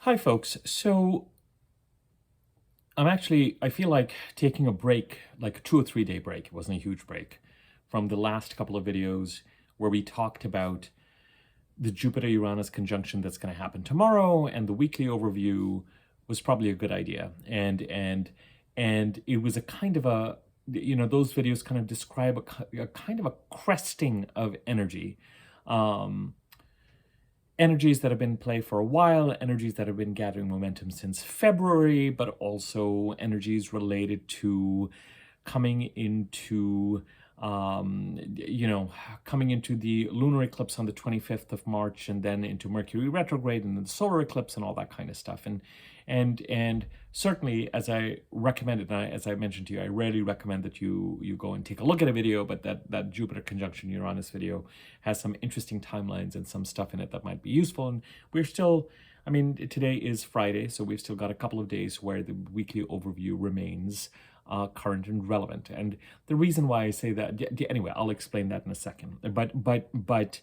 Hi, folks. So I feel like taking a break, like a 2 or 3 day break. It wasn't a huge break from the last couple of videos where we talked about the Jupiter-Uranus conjunction that's going to happen tomorrow, and the weekly overview was probably a good idea. And it was a kind of a, those videos kind of describe a kind of a cresting of energy. Um, Energies that have been in play for a while, energies that have been gathering momentum since February, but also energies related to coming into coming into the lunar eclipse on the 25th of March, and then into Mercury retrograde and then the solar eclipse and all that kind of stuff. And certainly, as I recommended, and as I mentioned to you, I rarely recommend that you go and take a look at a video, but that Jupiter conjunction Uranus video has some interesting timelines and some stuff in it that might be useful. And we're still, today is Friday, so we've still got a couple of days where the weekly overview remains current and relevant. And the reason why I say that, anyway, I'll explain that in a second. But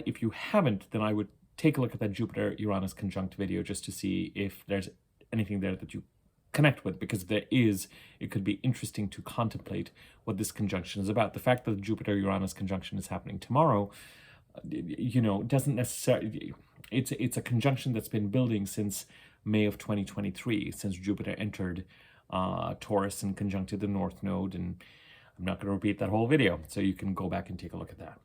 if you haven't, then I would take a look at that Jupiter-Uranus conjunct video just to see if there's anything there that you connect with, because if there is, it could be interesting to contemplate what this conjunction is about. The fact that the Jupiter-Uranus conjunction is happening tomorrow, doesn't necessarily, it's a conjunction that's been building since May of 2023, since Jupiter entered Taurus and conjuncted the North Node, and I'm not going to repeat that whole video, so you can go back and take a look at that.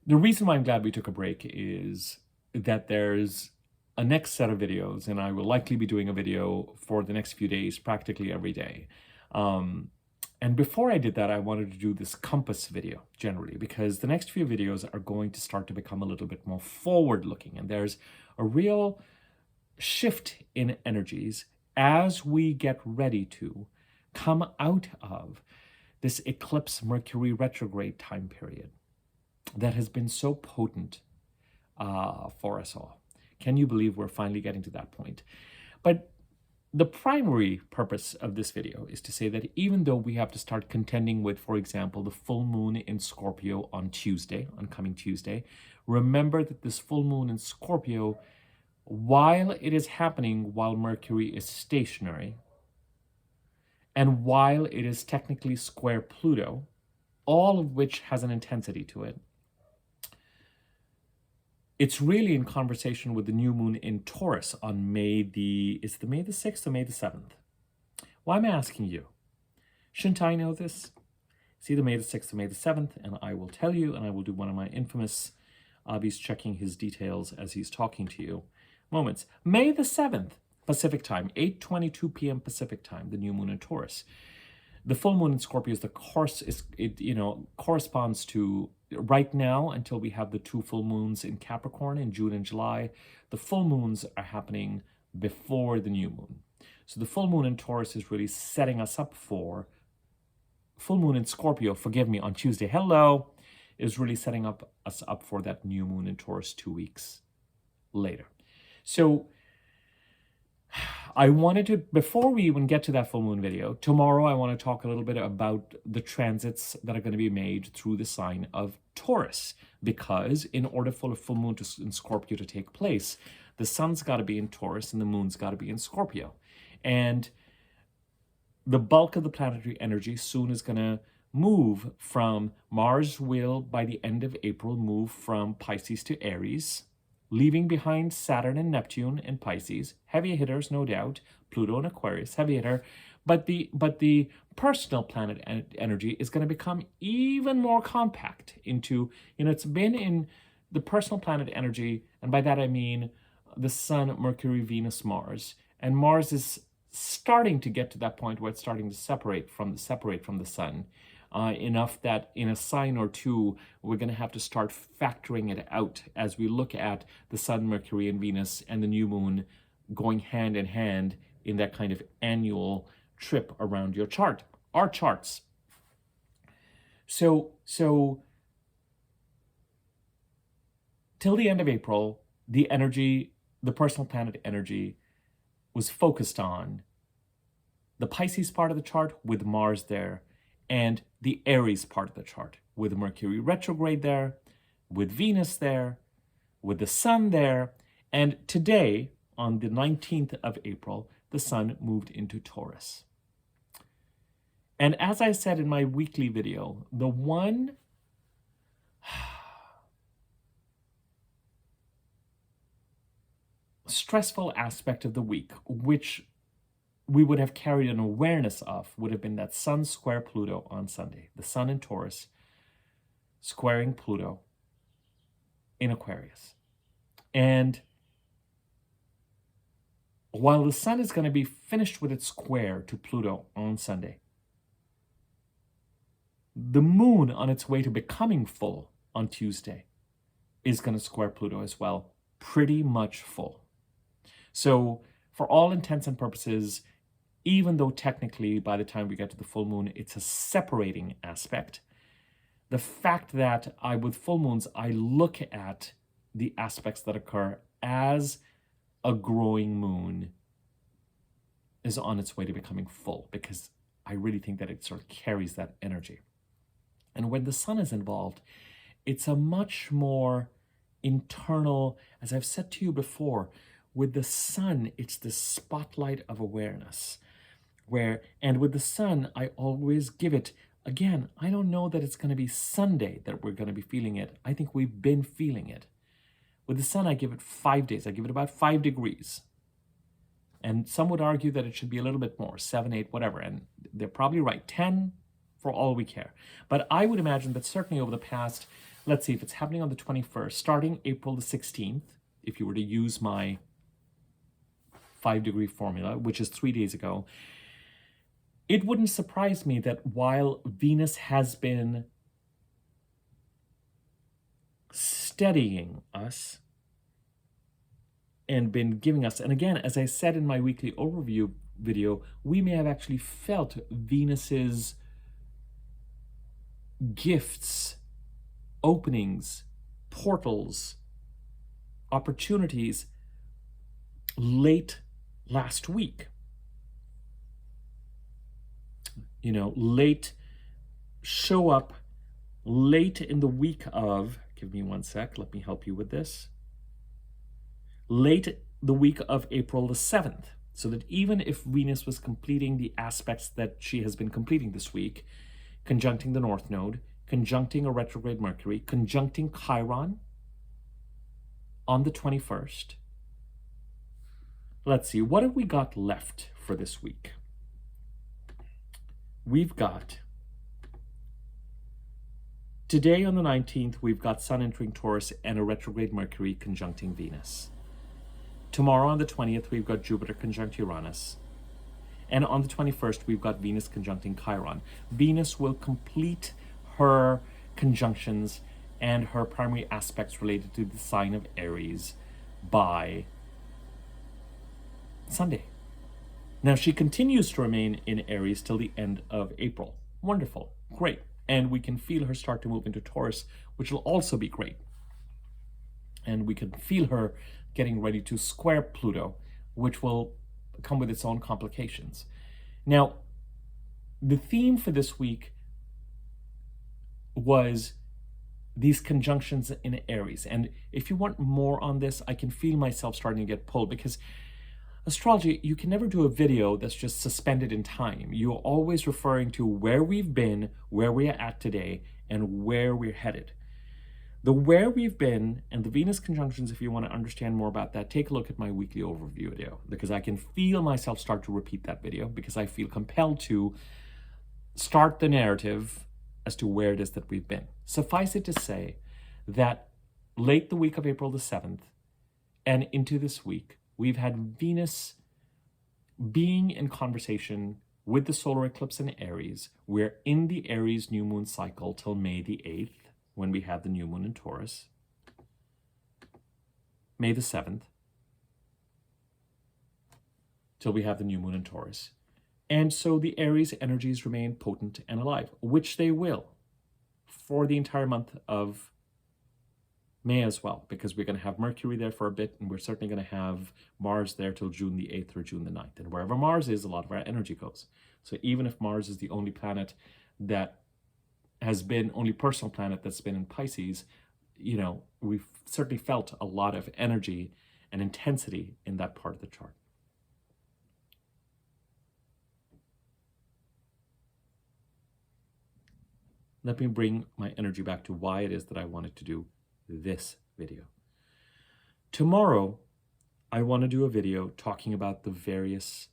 The reason why I'm glad we took a break is that there's a next set of videos, and I will likely be doing a video for the next few days, practically every day. And before I did that, I wanted to do this compass video generally, because the next few videos are going to start to become a little bit more forward-looking, and there's a real shift in energies as we get ready to come out of this eclipse Mercury retrograde time period that has been so potent for us all. Can you believe we're finally getting to that point? But the primary purpose of this video is to say that even though we have to start contending with, for example, the full moon in Scorpio on coming Tuesday, remember that this full moon in Scorpio, while it is happening while Mercury is stationary, and while it is technically square Pluto, all of which has an intensity to it, it's really in conversation with the new moon in Taurus on May the 6th or May the 7th? Why am I asking you? Shouldn't I know this? It's either May the 6th or May the 7th, and I will tell you, and I will do one of my infamous Abhi's checking his details as he's talking to you moments. May the 7th, Pacific time, 8:22 p.m. Pacific time, the new moon in Taurus. The full moon in Scorpio corresponds to, right now, until we have the two full moons in Capricorn in June and July, the full moons are happening before the new moon. So the full moon in Taurus is really setting us up for, full moon in Scorpio, forgive me, on Tuesday, is really setting us up for that new moon in Taurus 2 weeks later. So I wanted to, before we even get to that full moon video, tomorrow I want to talk a little bit about the transits that are going to be made through the sign of Taurus, because in order for a full moon in Scorpio to take place, the sun's got to be in Taurus and the moon's got to be in Scorpio. And the bulk of the planetary energy soon is going to move from, Mars will, by the end of April, move from Pisces to Aries, leaving behind Saturn and Neptune in Pisces, heavy hitters, no doubt, Pluto and Aquarius, heavy hitter, but the personal planet energy is going to become even more compact into, it's been in the personal planet energy, and by that I mean the Sun, Mercury, Venus, Mars, and Mars is starting to get to that point where it's starting to separate from the Sun. Enough that in a sign or two, we're going to have to start factoring it out as we look at the Sun, Mercury, and Venus, and the new moon going hand in hand in that kind of annual trip around your chart, our charts. So till the end of April, the personal planet energy was focused on the Pisces part of the chart with Mars there, and the Aries part of the chart, with Mercury retrograde there, with Venus there, with the Sun there. And today, on the 19th of April, the sun moved into Taurus. And as I said in my weekly video, the one stressful aspect of the week, which we would have carried an awareness of, would have been that Sun square Pluto on Sunday. The Sun in Taurus squaring Pluto in Aquarius. And while the Sun is going to be finished with its square to Pluto on Sunday, the Moon, on its way to becoming full on Tuesday, is going to square Pluto as well, pretty much full. So for all intents and purposes, even though technically by the time we get to the full moon, it's a separating aspect, the fact that with full moons, I look at the aspects that occur as a growing moon is on its way to becoming full, because I really think that it sort of carries that energy. And when the sun is involved, it's a much more internal, as I've said to you before, with the sun, it's the spotlight of awareness. And with the sun, I always give it, again, I don't know that it's going to be Sunday that we're going to be feeling it. I think we've been feeling it. With the sun, I give it 5 days. I give it about 5 degrees. And some would argue that it should be a little bit more, 7, 8, whatever. And they're probably right, 10 for all we care. But I would imagine that certainly over the past, let's see, if it's happening on the 21st, starting April the 16th, if you were to use my 5-degree formula, which is 3 days ago, it wouldn't surprise me that while Venus has been steadying us and been giving us, and again, as I said in my weekly overview video, we may have actually felt Venus's gifts, openings, portals, opportunities late last week. Late show up late in the week of, give me 1 sec, let me help you with this. Late the week of April the 7th, so that even if Venus was completing the aspects that she has been completing this week, conjuncting the North Node, conjuncting a retrograde Mercury, conjuncting Chiron on the 21st. Let's see, what have we got left for this week? We've got, today on the 19th, we've got Sun entering Taurus and a retrograde Mercury conjuncting Venus. Tomorrow on the 20th, we've got Jupiter conjunct Uranus. And on the 21st, we've got Venus conjuncting Chiron. Venus will complete her conjunctions and her primary aspects related to the sign of Aries by Sunday. Now, she continues to remain in Aries till the end of April. Wonderful. Great. And we can feel her start to move into Taurus, which will also be great. And we can feel her getting ready to square Pluto, which will come with its own complications. Now, the theme for this week was these conjunctions in Aries. And if you want more on this, I can feel myself starting to get pulled, because astrology, you can never do a video that's just suspended in time. You're always referring to where we've been, where we are at today, and where we're headed. The where we've been and the Venus conjunctions, if you want to understand more about that, take a look at my weekly overview video, because I can feel myself start to repeat that video, because I feel compelled to start the narrative as to where it is that we've been. Suffice it to say that late the week of April the 7th and into this week, we've had Venus being in conversation with the solar eclipse in Aries. We're in the Aries new moon cycle till May the 8th, when we have the new moon in Taurus. May the 7th, till we have the new moon in Taurus. And so the Aries energies remain potent and alive, which they will for the entire month of May as well, because we're going to have Mercury there for a bit, and we're certainly going to have Mars there till June the 8th or June the 9th. And wherever Mars is, a lot of our energy goes. So even if Mars is the only planet that has been, only personal planet that's been in Pisces, we've certainly felt a lot of energy and intensity in that part of the chart. Let me bring my energy back to why it is that I wanted to do this video. Tomorrow, I want to do a video talking about the various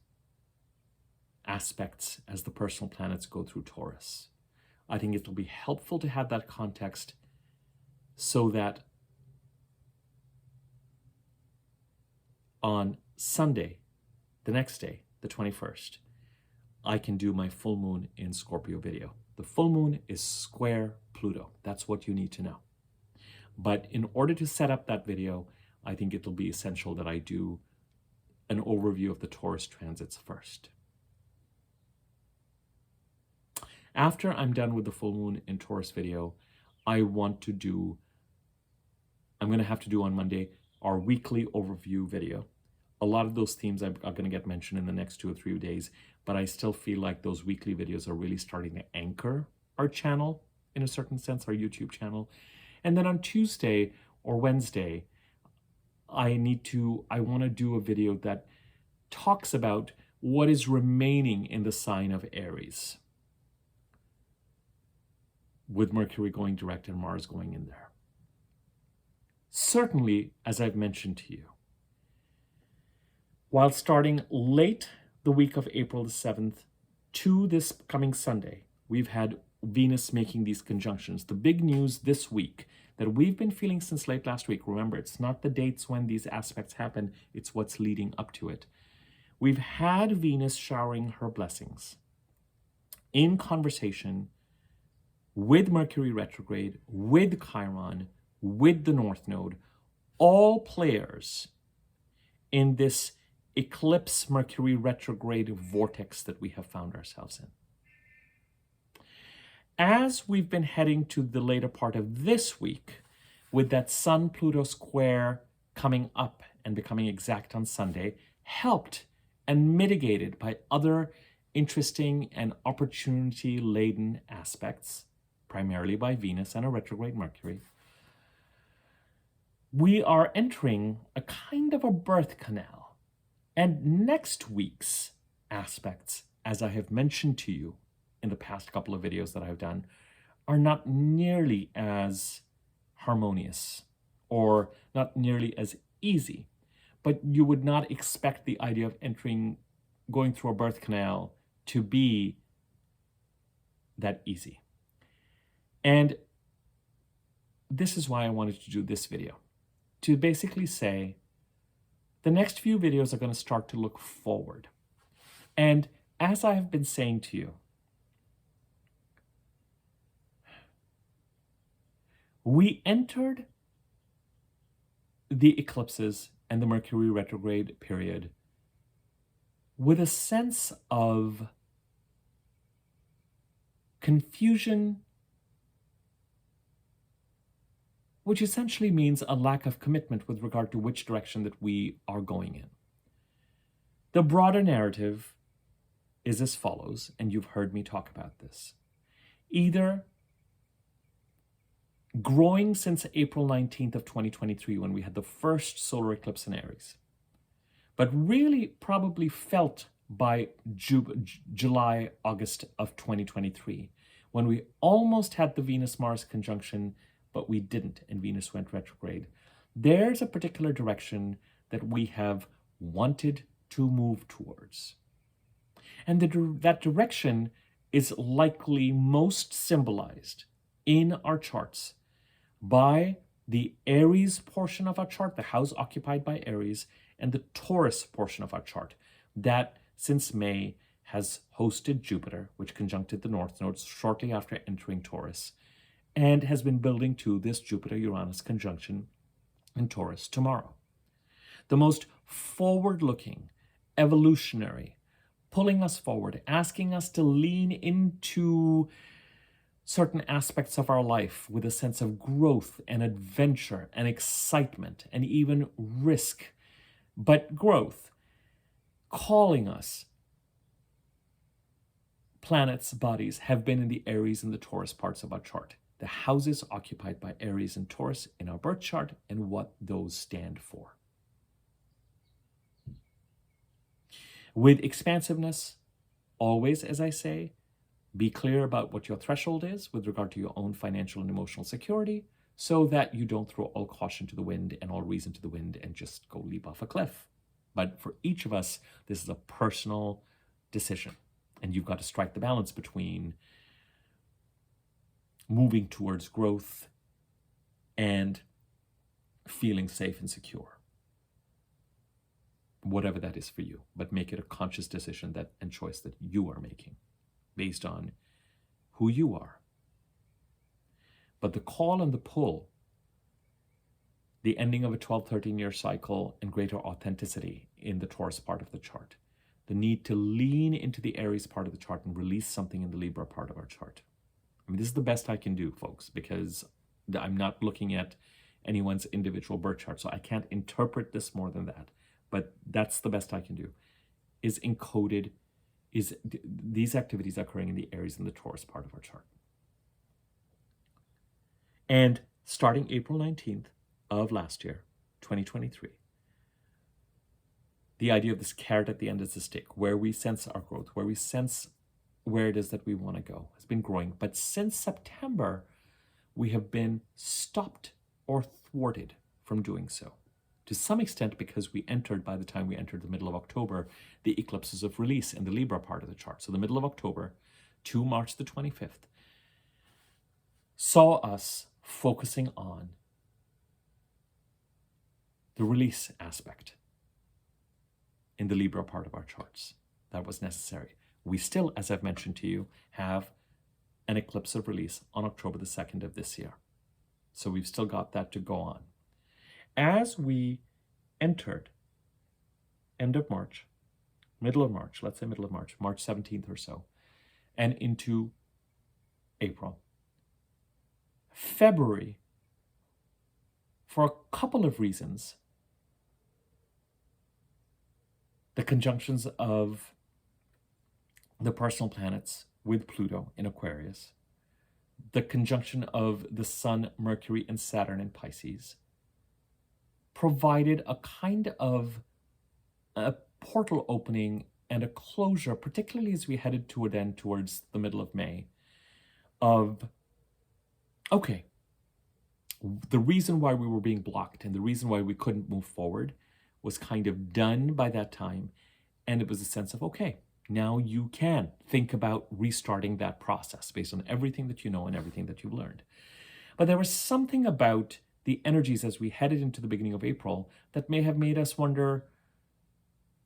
aspects as the personal planets go through Taurus. I think it will be helpful to have that context so that on Sunday, the next day, the 21st, I can do my full moon in Scorpio video. The full moon is square Pluto. That's what you need to know. But in order to set up that video, I think it'll be essential that I do an overview of the Taurus transits first. After I'm done with the full moon in Taurus video, I'm going to have to do on Monday our weekly overview video. A lot of those themes are going to get mentioned in the next 2 or 3 days, but I still feel like those weekly videos are really starting to anchor our channel, in a certain sense, our YouTube channel. And then on Tuesday or Wednesday, I want to do a video that talks about what is remaining in the sign of Aries, with Mercury going direct and Mars going in there. Certainly, as I've mentioned to you, while starting late the week of April the 7th to this coming Sunday, we've had Venus making these conjunctions. The big news this week that we've been feeling since late last week, remember, it's not the dates when these aspects happen, it's what's leading up to it. We've had Venus showering her blessings in conversation with Mercury retrograde, with Chiron, with the North Node, all players in this eclipse Mercury retrograde vortex that we have found ourselves in. As we've been heading to the later part of this week, with that Sun-Pluto square coming up and becoming exact on Sunday, helped and mitigated by other interesting and opportunity-laden aspects, primarily by Venus and a retrograde Mercury, we are entering a kind of a birth canal. And next week's aspects, as I have mentioned to you in the past couple of videos that I've done, are not nearly as harmonious or not nearly as easy. But you would not expect the idea of going through a birth canal to be that easy. And this is why I wanted to do this video, to basically say the next few videos are going to start to look forward. And as I have been saying to you, we entered the eclipses and the Mercury retrograde period with a sense of confusion, which essentially means a lack of commitment with regard to which direction that we are going in. The broader narrative is as follows, and you've heard me talk about this. Either growing since April 19th of 2023, when we had the first solar eclipse in Aries, but really probably felt by July, August of 2023, when we almost had the Venus-Mars conjunction, but we didn't, and Venus went retrograde. There's a particular direction that we have wanted to move towards. And that direction is likely most symbolized in our charts by the Aries portion of our chart, the house occupied by Aries, and the Taurus portion of our chart, that since May has hosted Jupiter, which conjuncted the North Node shortly after entering Taurus, and has been building to this Jupiter-Uranus conjunction in Taurus tomorrow. The most forward-looking, evolutionary, pulling us forward, asking us to lean into certain aspects of our life with a sense of growth and adventure and excitement and even risk, but growth, calling us. Planets, bodies have been in the Aries and the Taurus parts of our chart. The houses occupied by Aries and Taurus in our birth chart and what those stand for. With expansiveness, always, as I say, be clear about what your threshold is with regard to your own financial and emotional security so that you don't throw all caution to the wind and all reason to the wind and just go leap off a cliff. But for each of us, this is a personal decision. And you've got to strike the balance between moving towards growth and feeling safe and secure. Whatever that is for you, but make it a conscious decision and choice that you are making based on who you are. But the call and the pull, the ending of a 12, 13-year cycle and greater authenticity in the Taurus part of the chart, the need to lean into the Aries part of the chart and release something in the Libra part of our chart. I mean, this is the best I can do, folks, because I'm not looking at anyone's individual birth chart, so I can't interpret this more than that. But that's the best I can do, is encoded, is these activities occurring in the Aries and the Taurus part of our chart. And starting April 19th of last year, 2023, the idea of this carrot at the end is the stick, where we sense our growth, where we sense where it is that we want to go, has been growing. But since September, we have been stopped or thwarted from doing so. To some extent, because by the time we entered the middle of October, the eclipses of release in the Libra part of the chart. So the middle of October to March the 25th saw us focusing on the release aspect in the Libra part of our charts. That was necessary. We still, as I've mentioned to you, have an eclipse of release on October the 2nd of this year. So we've still got that to go on. As we entered end of March, middle of March, let's say middle of March, March 17th or so, and into April, February, for a couple of reasons, the conjunctions of the personal planets with Pluto in Aquarius, the conjunction of the Sun, Mercury, and Saturn in Pisces, provided a kind of a portal opening and a closure, particularly as we headed towards the middle of May, of, okay, the reason why we were being blocked and the reason why we couldn't move forward was kind of done by that time. And it was a sense of, okay, now you can think about restarting that process based on everything that you know and everything that you've learned. But there was something about the energies as we headed into the beginning of April that may have made us wonder,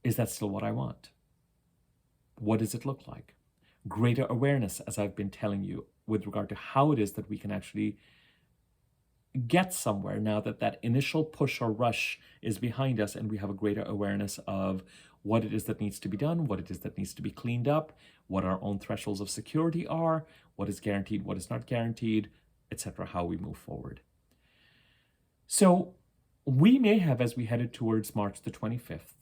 is that still what I want? What does it look like? Greater awareness, as I've been telling you, with regard to how it is that we can actually get somewhere now that that initial push or rush is behind us and we have a greater awareness of what it is that needs to be done, what it is that needs to be cleaned up, what our own thresholds of security are, what is guaranteed, what is not guaranteed, etc., how we move forward. So we may have, as we headed towards March the 25th,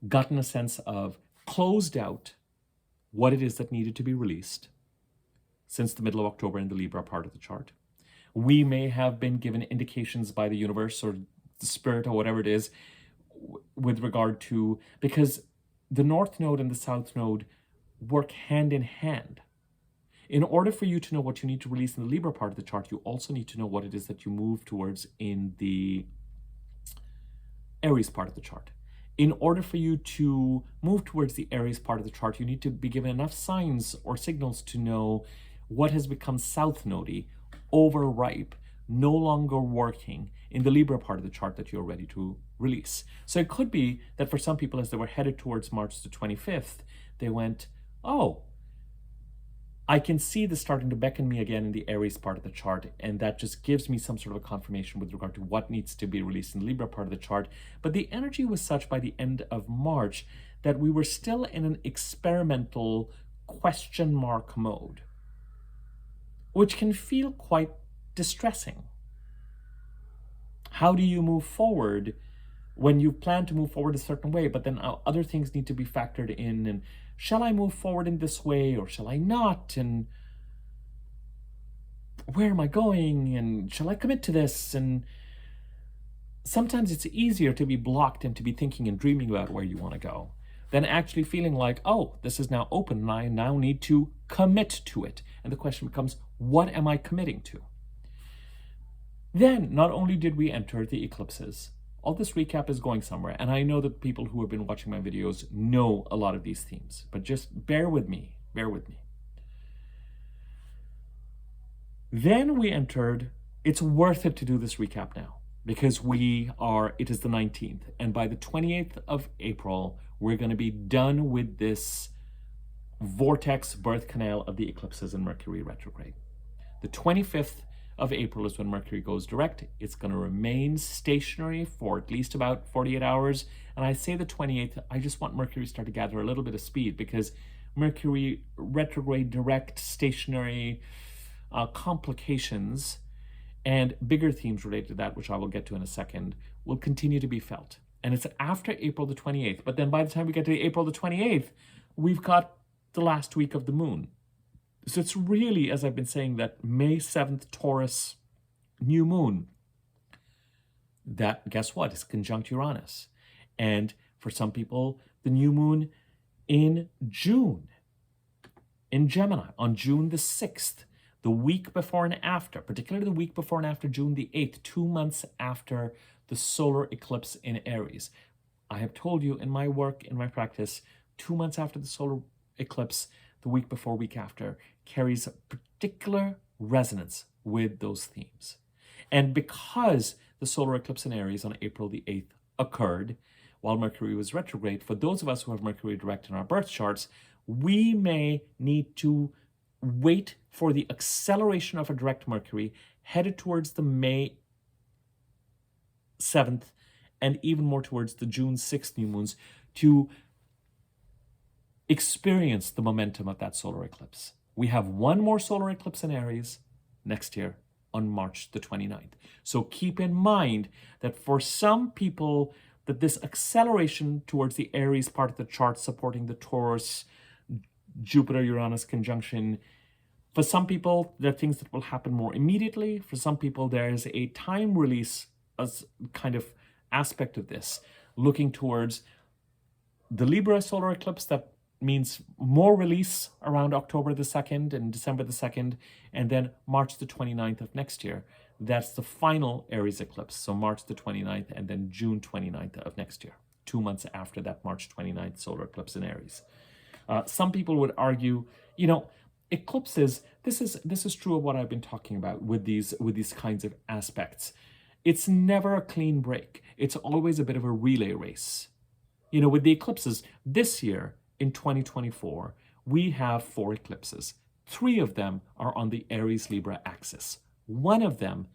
gotten a sense of closed out what it is that needed to be released since the middle of October in the Libra part of the chart. We may have been given indications by the universe or the spirit or whatever it is with regard to, because the North Node and the South Node work hand in hand. In order for you to know what you need to release in the Libra part of the chart, you also need to know what it is that you move towards in the Aries part of the chart. In order for you to move towards the Aries part of the chart, you need to be given enough signs or signals to know what has become South Nodey, overripe, no longer working in the Libra part of the chart that you're ready to release. So it could be that for some people, as they were headed towards March the 25th, they went, oh, I can see this starting to beckon me again in the Aries part of the chart, and that just gives me some sort of a confirmation with regard to what needs to be released in the Libra part of the chart. But the energy was such by the end of March that we were still in an experimental question mark mode, which can feel quite distressing. How do you move forward when you plan to move forward a certain way, but then other things need to be factored in, and shall I move forward in this way or shall I not? And where am I going? And shall I commit to this? And sometimes it's easier to be blocked and to be thinking and dreaming about where you want to go than actually feeling like, oh, this is now open and I now need to commit to it. And the question becomes, what am I committing to? Then, not only did we enter the eclipses, all this recap is going somewhere, and I know that people who have been watching my videos know a lot of these themes, but just bear with me, bear with me. Then we entered, it's worth it to do this recap now, because it is the 19th, and by the 28th of April, we're going to be done with this vortex birth canal of the eclipses in Mercury retrograde. The 25th of April is when Mercury goes direct. It's going to remain stationary for at least about 48 hours. And I say the 28th, I just want Mercury to start to gather a little bit of speed, because Mercury retrograde, direct, stationary complications and bigger themes related to that, which I will get to in a second, will continue to be felt. And it's after April the 28th. But then by the time we get to April the 28th, we've got the last week of the moon. So it's really, as I've been saying, that May 7th Taurus new moon that, guess what, is conjunct Uranus. And for some people, the new moon in June, in Gemini, on June the 6th, the week before and after, particularly the week before and after June the 8th, 2 months after the solar eclipse in Aries. I have told you in my work, in my practice, 2 months after the solar eclipse, the week before, week after, carries a particular resonance with those themes. And because the solar eclipse in Aries on April the 8th occurred while Mercury was retrograde, for those of us who have Mercury direct in our birth charts, we may need to wait for the acceleration of a direct Mercury headed towards the May 7th and even more towards the June 6th new moons to experience the momentum of that solar eclipse. We have one more solar eclipse in Aries next year on March the 29th. So keep in mind that for some people, that this acceleration towards the Aries part of the chart supporting the Taurus, Jupiter-Uranus conjunction, for some people, there are things that will happen more immediately. For some people, there is a time release as kind of aspect of this, looking towards the Libra solar eclipse that means more release around October the 2nd and December the 2nd, and then March the 29th of next year. That's the final Aries eclipse, so March the 29th and then June 29th of next year, 2 months after that March 29th solar eclipse in Aries. Some people would argue, eclipses, this is true of what I've been talking about with these kinds of aspects. It's never a clean break. It's always a bit of a relay race. With the eclipses this year, in 2024, we have 4 eclipses. 3 of them are on the Aries-Libra axis. 1 of them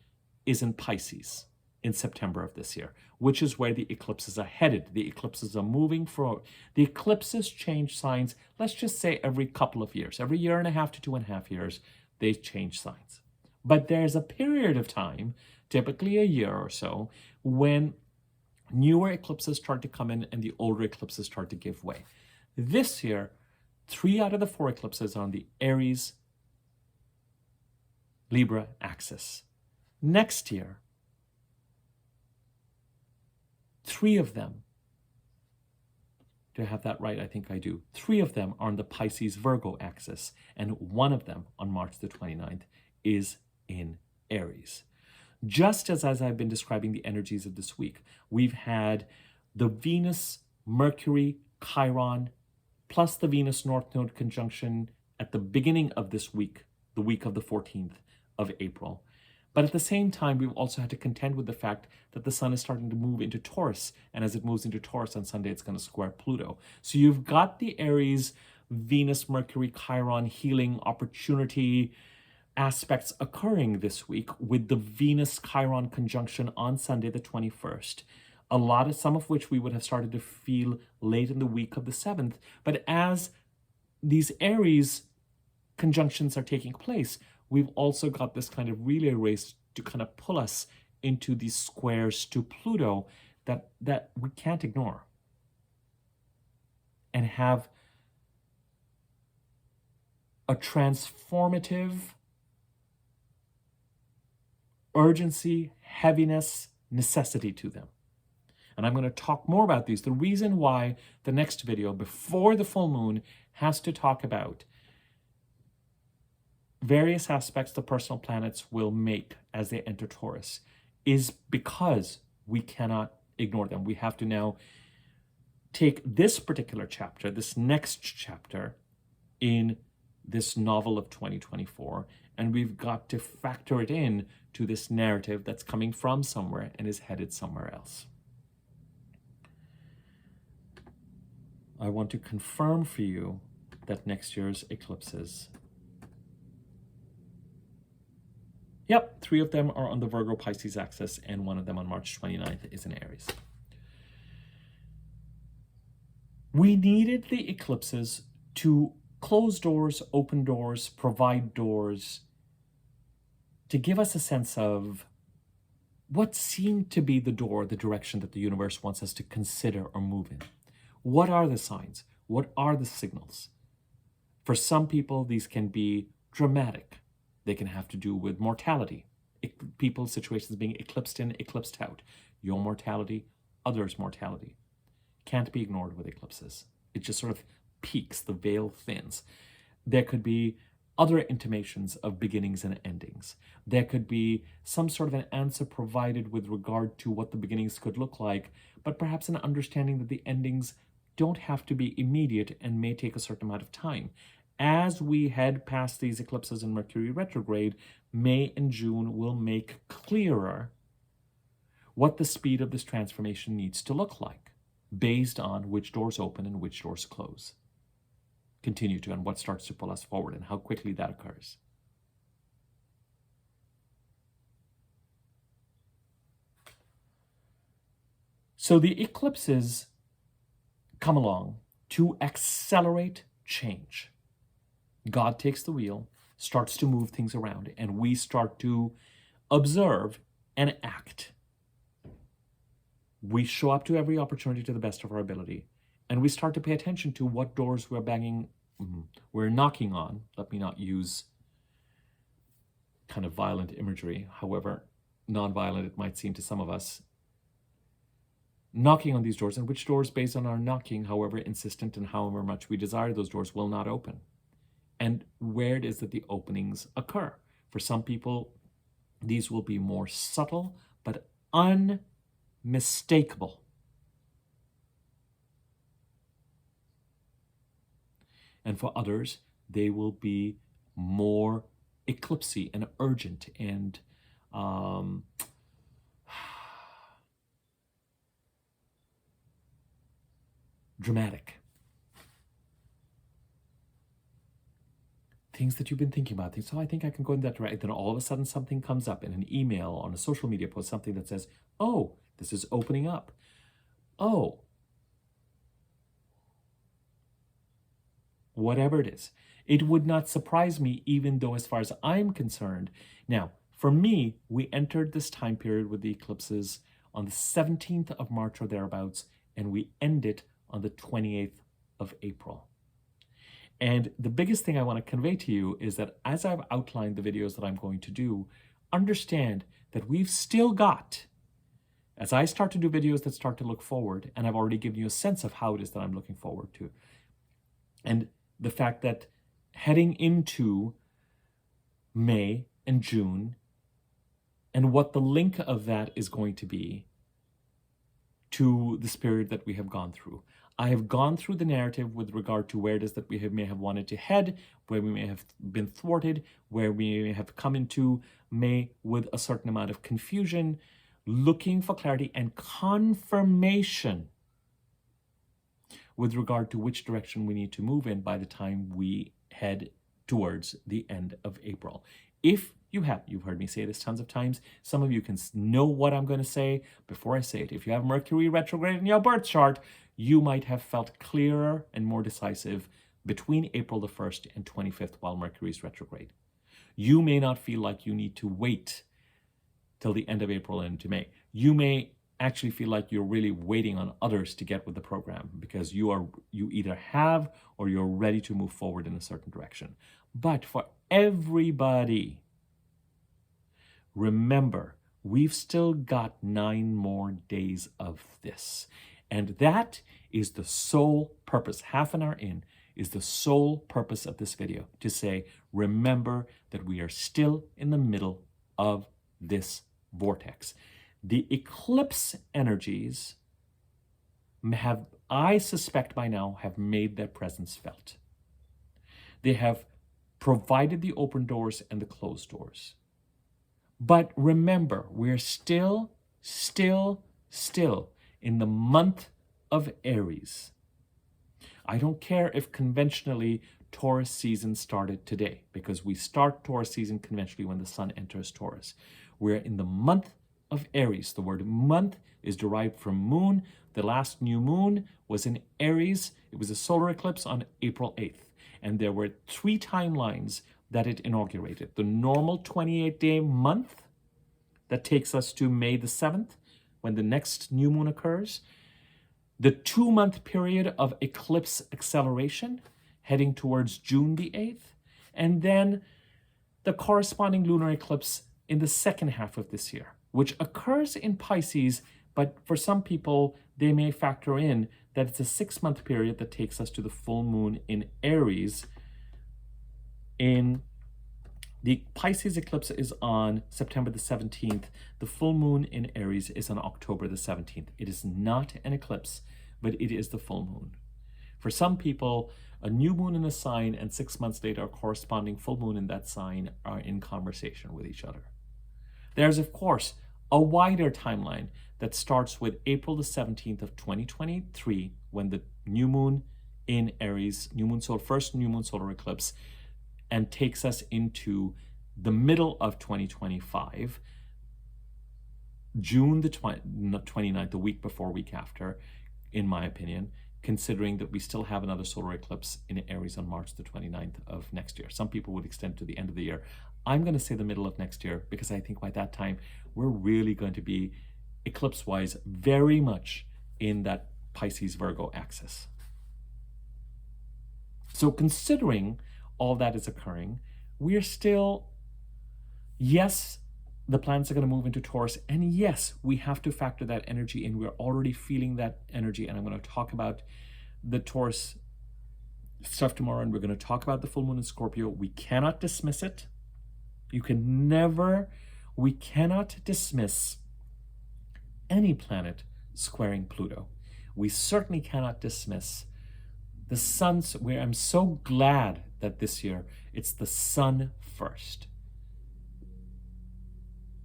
is in Pisces in September of this year, which is where the eclipses are headed. The eclipses are moving for, the eclipses change signs, let's just say every couple of years. Every year and a half to 2.5 years, they change signs. But there's a period of time, typically a year or so, when newer eclipses start to come in and the older eclipses start to give way. This year, 3 out of the 4 eclipses are on the Aries-Libra axis. Next year, 3 of them, do I have that right? I think I do. 3 of them are on the Pisces-Virgo axis, and 1 of them on March the 29th is in Aries. Just as I've been describing the energies of this week, we've had the Venus-Mercury Chiron plus the Venus North Node conjunction at the beginning of this week, the week of the 14th of April. But at the same time, we've also had to contend with the fact that the sun is starting to move into Taurus. And as it moves into Taurus on Sunday, it's going to square Pluto. So you've got the Aries, Venus, Mercury, Chiron, healing, opportunity aspects occurring this week with the Venus-Chiron conjunction on Sunday, the 21st. Some of which we would have started to feel late in the week of the 7th. But as these Aries conjunctions are taking place, we've also got this kind of relay race to kind of pull us into these squares to Pluto that we can't ignore and have a transformative urgency, heaviness, necessity to them. And I'm going to talk more about these. The reason why the next video before the full moon has to talk about various aspects the personal planets will make as they enter Taurus is because we cannot ignore them. We have to now take this particular chapter, this next chapter in this novel of 2024, and we've got to factor it in to this narrative that's coming from somewhere and is headed somewhere else. I want to confirm for you that next year's eclipses, yep, 3 of them are on the Virgo-Pisces axis, and 1 of them on March 29th is in Aries. We needed the eclipses to close doors, open doors, provide doors, to give us a sense of what seemed to be the door, the direction that the universe wants us to consider or move in. What are the signs? What are the signals? For some people, these can be dramatic. They can have to do with mortality. People's situations being eclipsed in, eclipsed out. Your mortality, others' mortality. Can't be ignored with eclipses. It just sort of peaks, the veil thins. There could be other intimations of beginnings and endings. There could be some sort of an answer provided with regard to what the beginnings could look like, but perhaps an understanding that the endings don't have to be immediate and may take a certain amount of time. As we head past these eclipses in Mercury retrograde, May and June will make clearer what the speed of this transformation needs to look like, based on which doors open and which doors close. Continue to, and what starts to pull us forward and how quickly that occurs. So the eclipses come along to accelerate change. God takes the wheel, starts to move things around, and we start to observe and act. We show up to every opportunity to the best of our ability, and we start to pay attention to what doors we're knocking on. Let me not use kind of violent imagery, however non-violent it might seem to some of us. Knocking on these doors, and which doors, based on our knocking, however insistent and however much we desire those doors, will not open. And where it is that the openings occur. For some people, these will be more subtle, but unmistakable. And for others, they will be more eclipsy and urgent and dramatic. Things that you've been thinking about, things, oh, I think I can go in that direction. Then all of a sudden something comes up in an email, on a social media post, something that says, oh, this is opening up. Oh, whatever it is. It would not surprise me, even though as far as I'm concerned. Now, for me, we entered this time period with the eclipses on the 17th of March or thereabouts, and we end it on the 28th of April. And the biggest thing I want to convey to you is that as I've outlined the videos that I'm going to do, understand that we've still got, as I start to do videos that start to look forward, and I've already given you a sense of how it is that I'm looking forward to, and the fact that heading into May and June, and what the link of that is going to be to this period that we have gone through. I have gone through the narrative with regard to where it is that we may have wanted to head, where we may have been thwarted, where we may have come into May with a certain amount of confusion, looking for clarity and confirmation with regard to which direction we need to move in by the time we head towards the end of April. If you've heard me say this tons of times, some of you can know what I'm going to say before I say it. If you have Mercury retrograde in your birth chart, you might have felt clearer and more decisive between April the 1st and 25th while Mercury is retrograde. You may not feel like you need to wait till the end of April and into May. You may actually feel like you're really waiting on others to get with the program because you either have or you're ready to move forward in a certain direction. But for everybody, remember, We've still got 9 more days of this. And that is the sole purpose, half an hour in, is the sole purpose of this video, to say, remember that we are still in the middle of this vortex. The eclipse energies have, I suspect by now, have made their presence felt. They have provided the open doors and the closed doors. But remember, we're still in the month of Aries. I don't care if conventionally Taurus season started today, because we start Taurus season conventionally when the sun enters Taurus. We're in the month of Aries. The word month is derived from moon. The last new moon was in Aries. It was a solar eclipse on April 8th. And there were 3 timelines that it inaugurated. The normal 28-day month that takes us to May the 7th, when the next new moon occurs. The 2-month period of eclipse acceleration, heading towards June the 8th. And then the corresponding lunar eclipse in the second half of this year, which occurs in Pisces, but for some people, they may factor in that it's a 6-month period that takes us to the full moon in Aries. In the Pisces eclipse is on September the 17th. The full moon in Aries is on October the 17th. It is not an eclipse, but it is the full moon. For some people, a new moon in a sign and 6 months later, a corresponding full moon in that sign are in conversation with each other. There's, of course, a wider timeline that starts with April the 17th of 2023, when the new moon in Aries, first new moon solar eclipse, and takes us into the middle of 2025, June the 29th, the week before, week after, in my opinion, considering that we still have another solar eclipse in Aries on March the 29th of next year. Some people would extend to the end of the year. I'm going to say the middle of next year, because I think by that time, we're really going to be, eclipse-wise, very much in that Pisces-Virgo axis. So considering all that is occurring, we're still, yes, the planets are going to move into Taurus, and yes, we have to factor that energy in. We're already feeling that energy, and I'm going to talk about the Taurus stuff tomorrow, and we're going to talk about the full moon in Scorpio. We cannot dismiss it. We cannot dismiss any planet squaring Pluto. We certainly cannot dismiss the sun's, where I'm so glad that this year it's the sun first.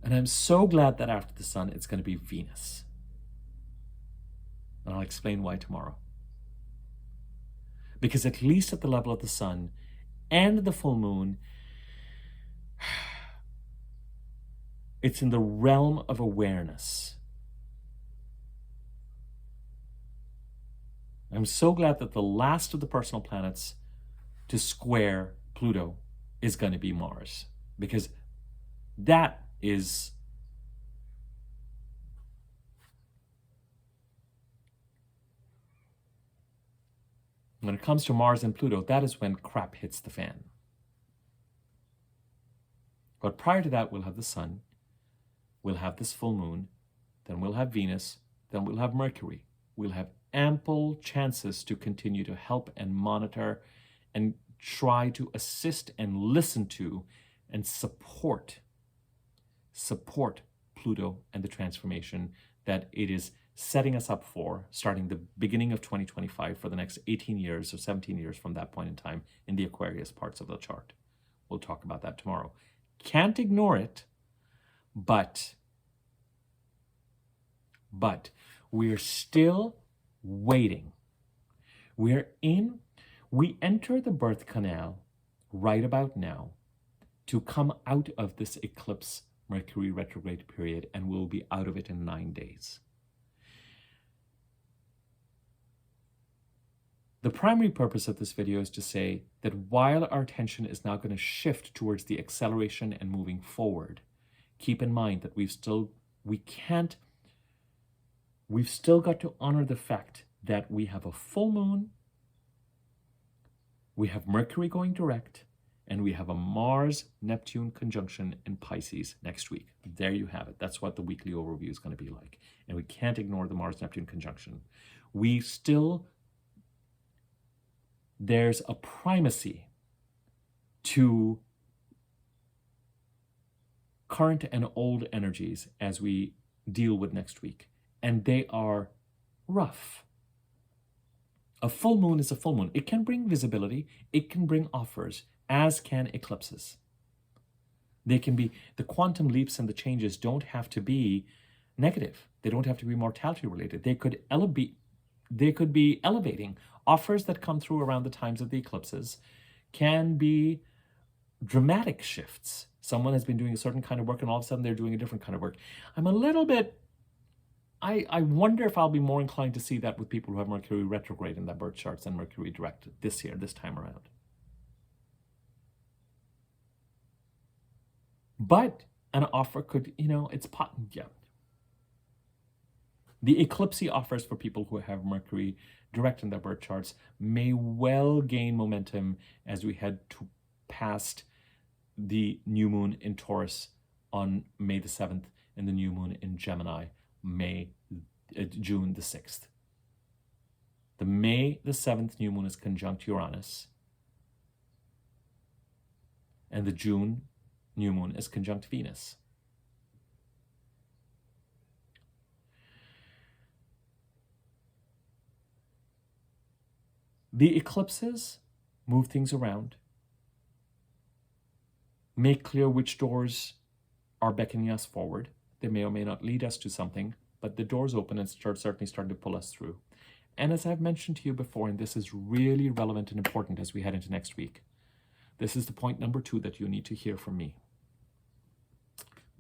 And I'm so glad that after the sun, it's going to be Venus. And I'll explain why tomorrow. Because at least at the level of the sun and the full moon, it's in the realm of awareness. I'm so glad that the last of the personal planets to square Pluto is going to be Mars, because that is when it comes to Mars and Pluto, that is when crap hits the fan. But prior to that, we'll have the sun, we'll have this full moon, then we'll have Venus, then we'll have Mercury. We'll have ample chances to continue to help and monitor and try to assist and listen to and support Pluto and the transformation that it is setting us up for, starting the beginning of 2025 for the next 18 years or 17 years from that point in time in the Aquarius parts of the chart. We'll talk about that tomorrow. Can't ignore it, but we're still waiting. We enter the birth canal right about now to come out of this eclipse Mercury retrograde period, and we'll be out of it in 9 days. The primary purpose of this video is to say that while our attention is now going to shift towards the acceleration and moving forward, keep in mind that we've still got to honor the fact that we have a full moon, we have Mercury going direct, And we have a Mars-Neptune conjunction in Pisces next week. There you have it. That's what the weekly overview is going to be like. And we can't ignore the Mars-Neptune conjunction. There's a primacy to current and old energies as we deal with next week. And they are rough. A full moon is a full moon. It can bring visibility. It can bring offers, as can eclipses. They can be, the quantum leaps and the changes don't have to be negative. They don't have to be mortality related. They could be elevating. Offers that come through around the times of the eclipses can be dramatic shifts. Someone has been doing a certain kind of work and all of a sudden they're doing a different kind of work. I'm a little bit, I wonder if I'll be more inclined to see that with people who have Mercury retrograde in their birth charts than Mercury direct this year, this time around. But an offer could, it's potent, yeah. The eclipse offers for people who have Mercury direct in their birth charts may well gain momentum as we head past the new moon in Taurus on May the 7th and the new moon in Gemini, June the 6th. The May the 7th new moon is conjunct Uranus, and the June new moon is conjunct Venus. The eclipses move things around, make clear which doors are beckoning us forward. They may or may not lead us to something, but the doors open and certainly starting to pull us through. And as I've mentioned to you before, and this is really relevant and important as we head into next week, this is the point number 2 that you need to hear from me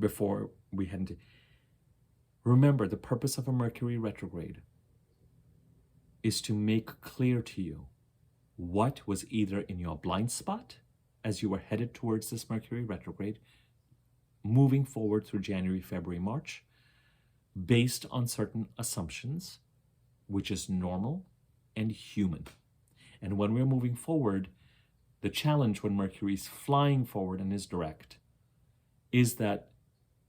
before we head into. Remember, the purpose of a Mercury retrograde is to make clear to you what was either in your blind spot as you were headed towards this Mercury retrograde, moving forward through January, February, March, based on certain assumptions, which is normal and human. And when we're moving forward, the challenge when Mercury is flying forward and is direct is that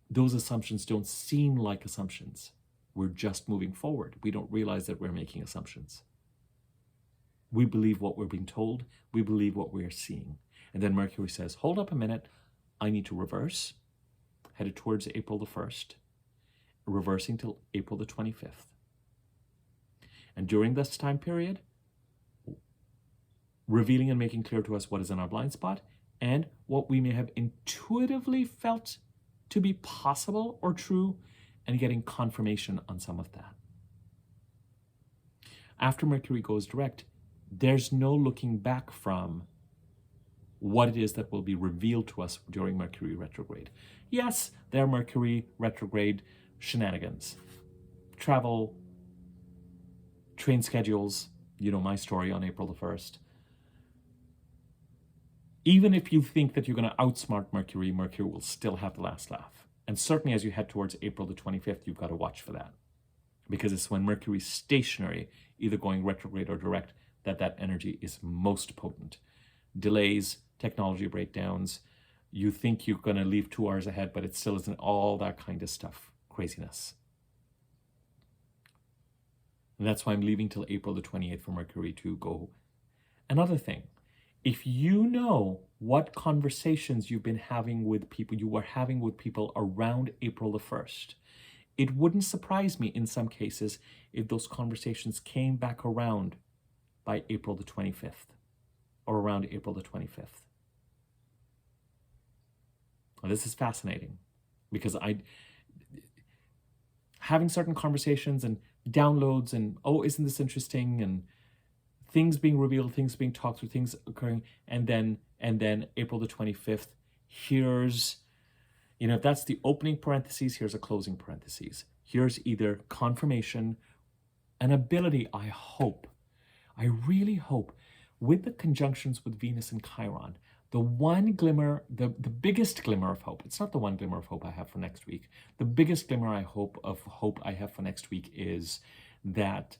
those assumptions don't seem like assumptions. We're just moving forward. We don't realize that we're making assumptions. We believe what we're being told. We believe what we're seeing. And then Mercury says, hold up a minute. I need to reverse, headed towards April the 1st, reversing till April the 25th. And during this time period, revealing and making clear to us what is in our blind spot and what we may have intuitively felt to be possible or true, and getting confirmation on some of that. After Mercury goes direct, there's no looking back from what it is that will be revealed to us during Mercury retrograde. Yes, there are Mercury retrograde shenanigans. Travel, train schedules, my story on April the 1st. Even if you think that you're going to outsmart Mercury, Mercury will still have the last laugh. And certainly as you head towards April the 25th, you've got to watch for that. Because it's when Mercury's stationary, either going retrograde or direct, that energy is most potent. Delays, technology breakdowns, you think you're going to leave 2 hours ahead, but it still isn't, all that kind of stuff. Craziness. And that's why I'm leaving till April the 28th for Mercury to go. Another thing, if you know what conversations you were having with people around April the 1st, it wouldn't surprise me in some cases if those conversations came back around by April the 25th or around April the 25th. Now, this is fascinating because having certain conversations and downloads and, oh, isn't this interesting, and things being revealed, things being talked through, things occurring, and then April the 25th, here's, if that's the opening parentheses, here's a closing parentheses. Here's either confirmation, an ability, I really hope, with the conjunctions with Venus and Chiron, the one glimmer, the biggest glimmer of hope, it's not the one glimmer of hope I have for next week, the biggest glimmer of hope I have for next week is that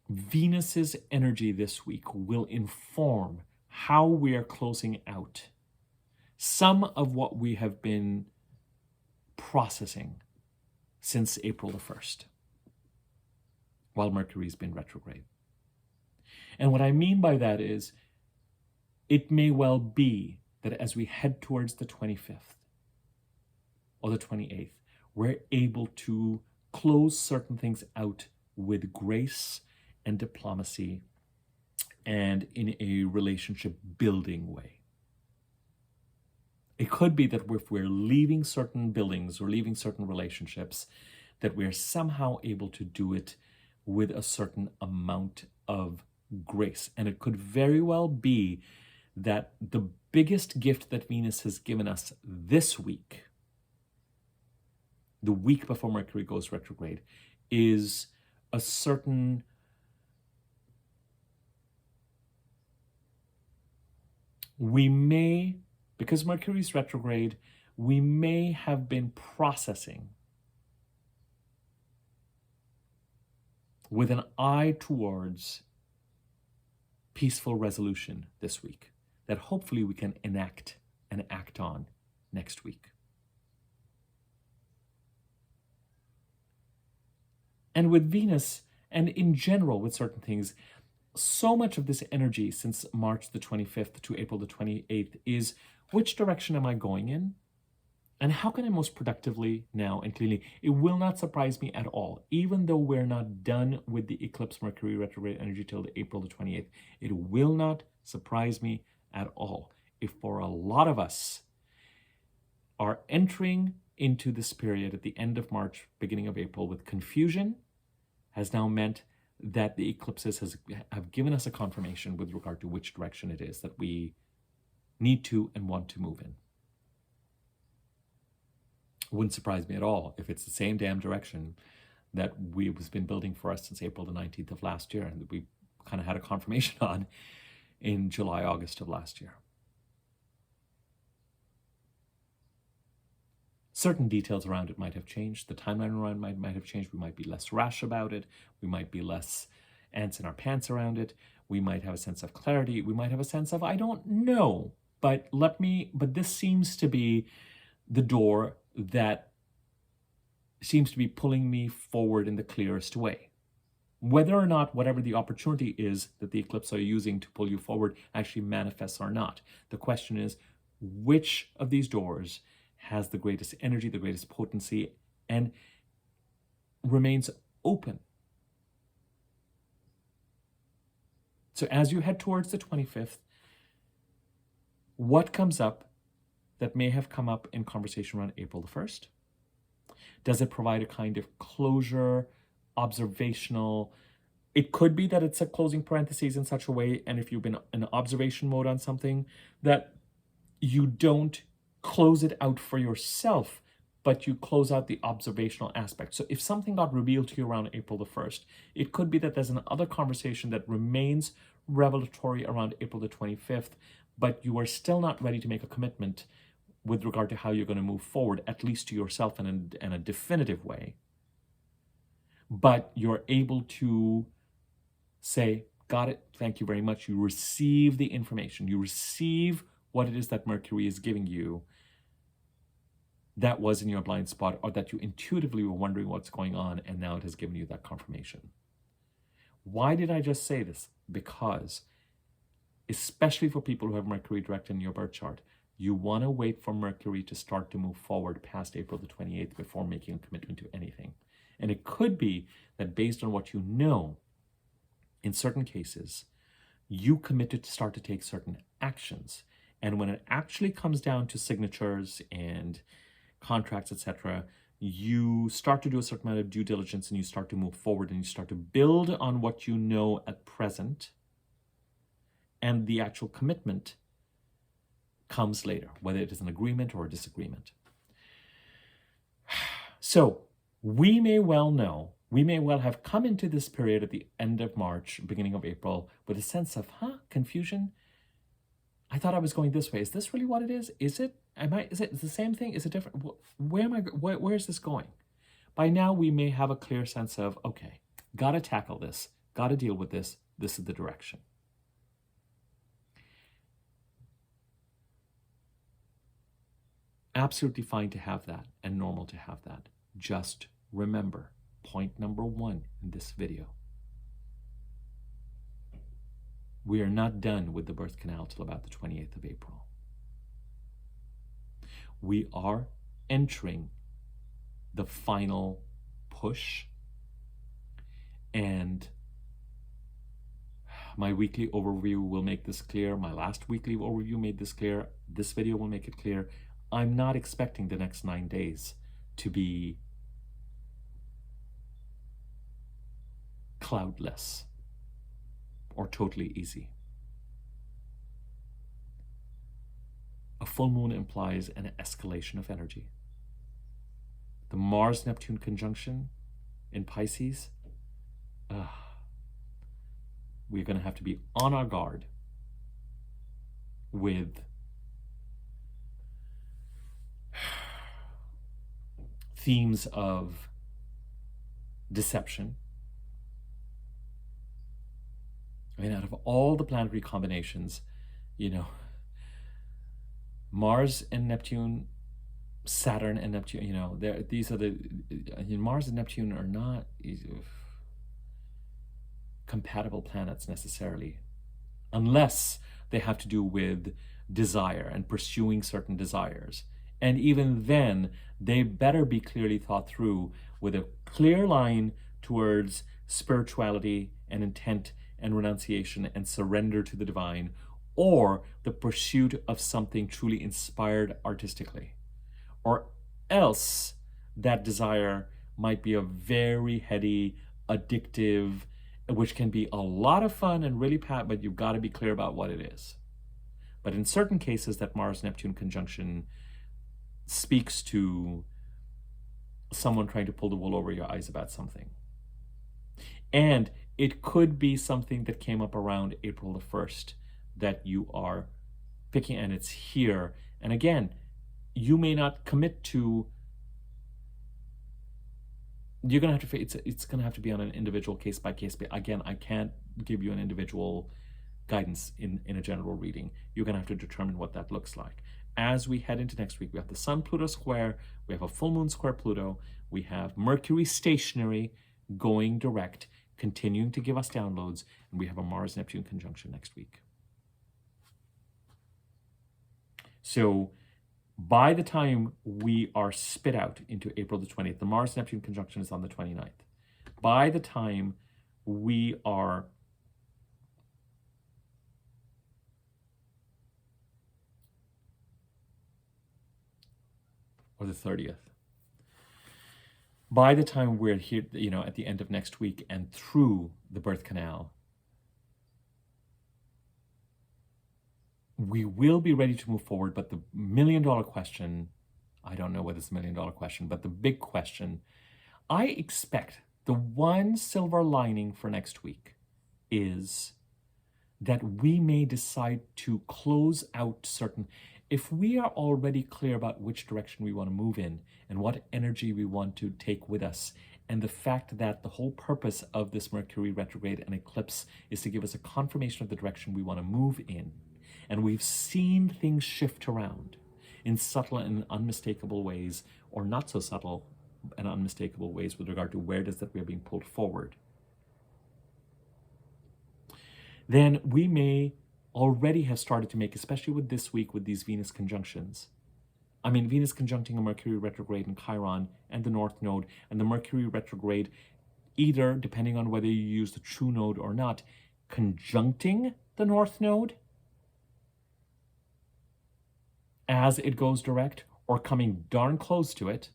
Venus's energy this week will inform how we are closing out some of what we have been processing since April the 1st, while Mercury's been retrograde. And what I mean by that is, it may well be that as we head towards the 25th or the 28th, we're able to close certain things out with grace and diplomacy and in a relationship building way. It could be that if we're leaving certain buildings or leaving certain relationships, that we're somehow able to do it with a certain amount of grace. And it could very well be that the biggest gift that Venus has given us this week, the week before Mercury goes retrograde, is a certain because Mercury is retrograde, we may have been processing with an eye towards peaceful resolution this week that hopefully we can enact and act on next week. And with Venus, and in general with certain things, so much of this energy since March the 25th to April the 28th is, which direction am I going in? And how can I most productively now and clearly? It will not surprise me at all, even though we're not done with the eclipse Mercury retrograde energy till April the 28th. It will not surprise me at all if for a lot of us are entering into this period at the end of March, beginning of April with confusion, has now meant that the eclipses have given us a confirmation with regard to which direction it is that we need to and want to move in. Wouldn't surprise me at all if it's the same damn direction that we've been building for us since April the 19th of last year, and that we kind of had a confirmation on in July, August of last year. Certain details around it might have changed. The timeline around it might have changed. We might be less rash about it. We might be less ants in our pants around it. We might have a sense of clarity. We might have a sense of, I don't know, but this seems to be the door that seems to be pulling me forward in the clearest way. Whether or not whatever the opportunity is that the eclipse are using to pull you forward actually manifests or not. The question is, which of these doors has the greatest energy, the greatest potency, and remains open? So as you head towards the 25th, what comes up that may have come up in conversation around April the 1st? Does it provide a kind of closure, observational? It could be that it's a closing parentheses in such a way, and if you've been in observation mode on something, that you don't close it out for yourself, but you close out the observational aspect. So if something got revealed to you around April the 1st, it could be that there's another conversation that remains revelatory around April the 25th, but you are still not ready to make a commitment with regard to how you're going to move forward, at least to yourself in a definitive way. But you're able to say, got it, thank you very much. You receive the information. You receive what it is that Mercury is giving you that was in your blind spot, or that you intuitively were wondering what's going on, and now it has given you that confirmation. Why did I just say this? Because, especially for people who have Mercury direct in your birth chart, you want to wait for Mercury to start to move forward past April the 28th before making a commitment to anything. And it could be that based on what you know, in certain cases, you committed to start to take certain actions. And when it actually comes down to signatures and contracts, etc., you start to do a certain amount of due diligence, and you start to move forward, and you start to build on what you know at present, and the actual commitment comes later, whether it is an agreement or a disagreement. So we may well have come into this period at the end of March, beginning of April, with a sense of, confusion. I thought I was going this way. Is this really what it is? Is it? Is it the same thing? Is it different? Where is this going? By now, we may have a clear sense of, okay, got to tackle this, got to deal with this. This is the direction. Absolutely fine to have that and normal to have that. Just remember, point number 1 in this video. We are not done with the birth canal till about the 28th of April. We are entering the final push, and my weekly overview will make this clear. My last weekly overview made this clear. This video will make it clear. I'm not expecting the next 9 days to be cloudless or totally easy. A full moon implies an escalation of energy. The Mars-Neptune conjunction in Pisces, we're going to have to be on our guard with themes of deception. I mean, out of all the planetary combinations, you know, Mars and Neptune, Saturn and Neptune, you know, these are the, Mars and Neptune are not compatible planets necessarily, unless they have to do with desire and pursuing certain desires. And even then, they better be clearly thought through with a clear line towards spirituality and intent and renunciation and surrender to the divine, or the pursuit of something truly inspired artistically. Or else that desire might be a very heady, addictive, which can be a lot of fun and really but you've got to be clear about what it is. But in certain cases, that Mars-Neptune conjunction speaks to someone trying to pull the wool over your eyes about something. And it could be something that came up around April the 1st that you are picking, and it's here. And again, you may not commit to, you're going to have to, it's going to have to be on an individual case by case. Again, I can't give you an individual guidance in a general reading. You're going to have to determine what that looks like. As we head into next week, we have the Sun-Pluto square, we have a full moon square Pluto, we have Mercury stationary going direct, continuing to give us downloads, and we have a Mars-Neptune conjunction next week. So by the time we are spit out into April the 20th, the Mars-Neptune conjunction is on the 29th. By the time we are or the 30th. By the time we're here, you know, at the end of next week and through the birth canal, we will be ready to move forward. But the million-dollar question, I don't know whether it's a million-dollar question, but the big question, I expect the one silver lining for next week is that we may decide to close out certain, if we are already clear about which direction we want to move in and what energy we want to take with us, and the fact that the whole purpose of this Mercury retrograde and eclipse is to give us a confirmation of the direction we want to move in, and we've seen things shift around in subtle and unmistakable ways, or not so subtle and unmistakable ways with regard to where it is that we're being pulled forward, then we may already have started to make, especially with this week with these Venus conjunctions. I mean, Venus conjuncting a Mercury retrograde in Chiron and the North Node, and the Mercury retrograde, either, depending on whether you use the true node or not, conjuncting the North Node as it goes direct, or coming darn close to it.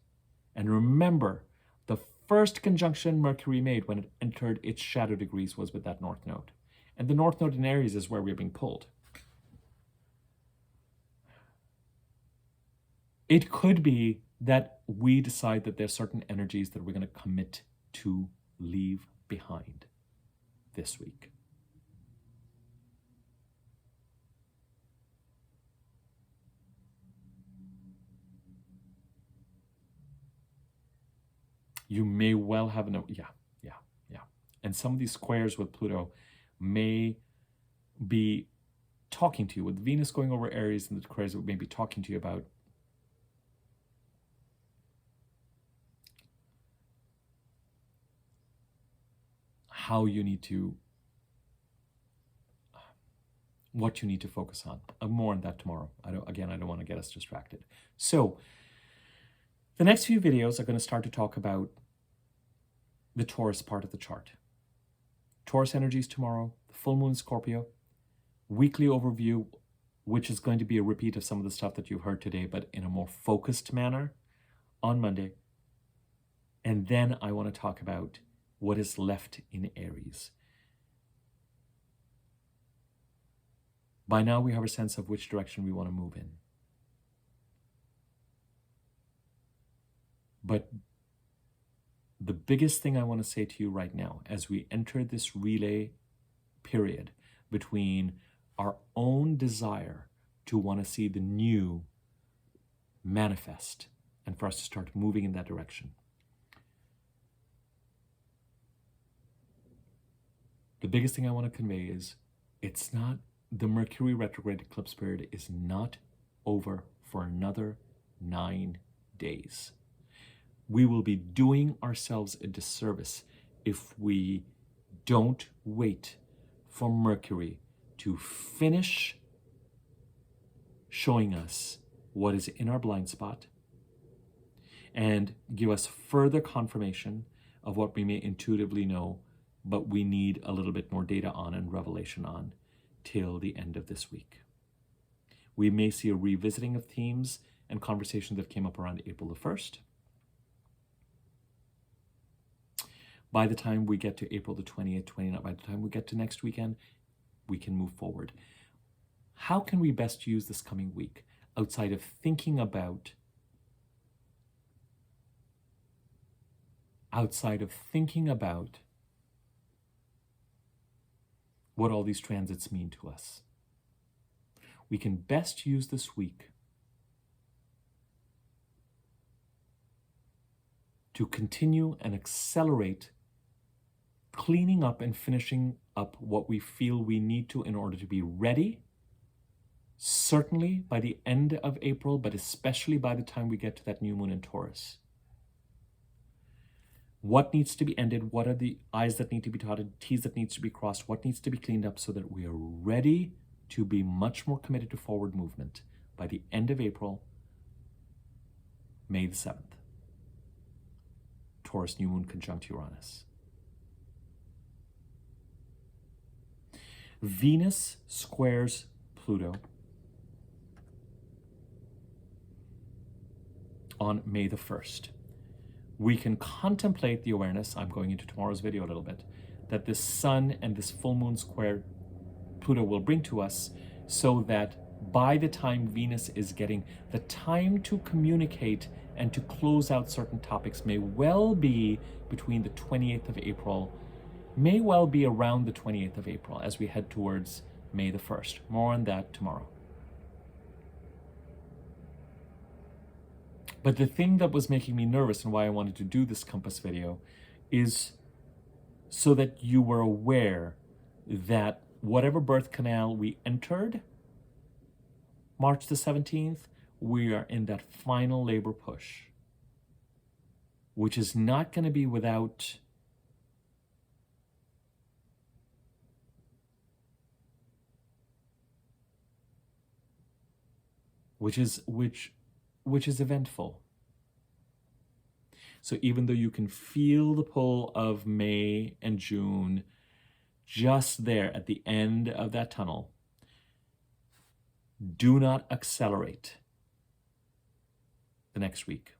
And remember, the first conjunction Mercury made when it entered its shadow degrees was with that North Node. And the North Node in Aries is where we're being pulled. It could be that we decide that there's certain energies that we're going to commit to leave behind this week. You may well have yeah. And some of these squares with Pluto may be talking to you, with Venus going over Aries and the squares, it may be talking to you about how you need to, what you need to focus on. More on that tomorrow. I don't want to get us distracted. So the next few videos are going to start to talk about the Taurus part of the chart. Taurus energies tomorrow, the full moon Scorpio, weekly overview, which is going to be a repeat of some of the stuff that you've heard today, but in a more focused manner on Monday. And then I want to talk about what is left in Aries. By now we have a sense of which direction we want to move in. But the biggest thing I want to say to you right now, as we enter this relay period between our own desire to want to see the new manifest and for us to start moving in that direction. The biggest thing I want to convey is it's not, the Mercury retrograde eclipse period is not over for another 9 days. We will be doing ourselves a disservice if we don't wait for Mercury to finish showing us what is in our blind spot and give us further confirmation of what we may intuitively know, but we need a little bit more data on and revelation on till the end of this week. We may see a revisiting of themes and conversations that came up around April the 1st. By the time we get to April the 20th, 29th, by the time we get to next weekend, we can move forward. How can we best use this coming week outside of thinking about what all these transits mean to us? We can best use this week to continue and accelerate cleaning up and finishing up what we feel we need to in order to be ready, certainly by the end of April, but especially by the time we get to that new moon in Taurus. What needs to be ended? What are the I's that need to be dotted, T's that needs to be crossed? What needs to be cleaned up so that we are ready to be much more committed to forward movement by the end of April, May the 7th. Taurus new moon conjunct Uranus. Venus squares Pluto on May the 1st. We can contemplate the awareness, I'm going into tomorrow's video a little bit, that this sun and this full moon square Pluto will bring to us, so that by the time Venus is getting the time to communicate and to close out certain topics may well be between the 28th of April, may well be around the 28th of April as we head towards May the 1st. More on that tomorrow. But the thing that was making me nervous and why I wanted to do this compass video is so that you were aware that whatever birth canal we entered, March the 17th, we are in that final labor push, which is not going to be without which is eventful. So even though you can feel the pull of May and June just there at the end of that tunnel, do not accelerate the next week.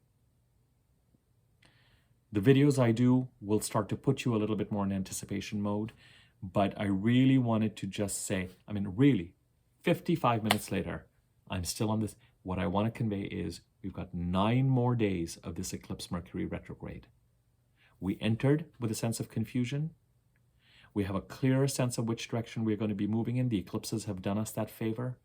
The videos I do will start to put you a little bit more in anticipation mode, but I really wanted to just say, really, 55 minutes later, I'm still on this. What I want to convey is we've got 9 more days of this eclipse Mercury retrograde. We entered with a sense of confusion. We have a clearer sense of which direction we're going to be moving in. The eclipses have done us that favor,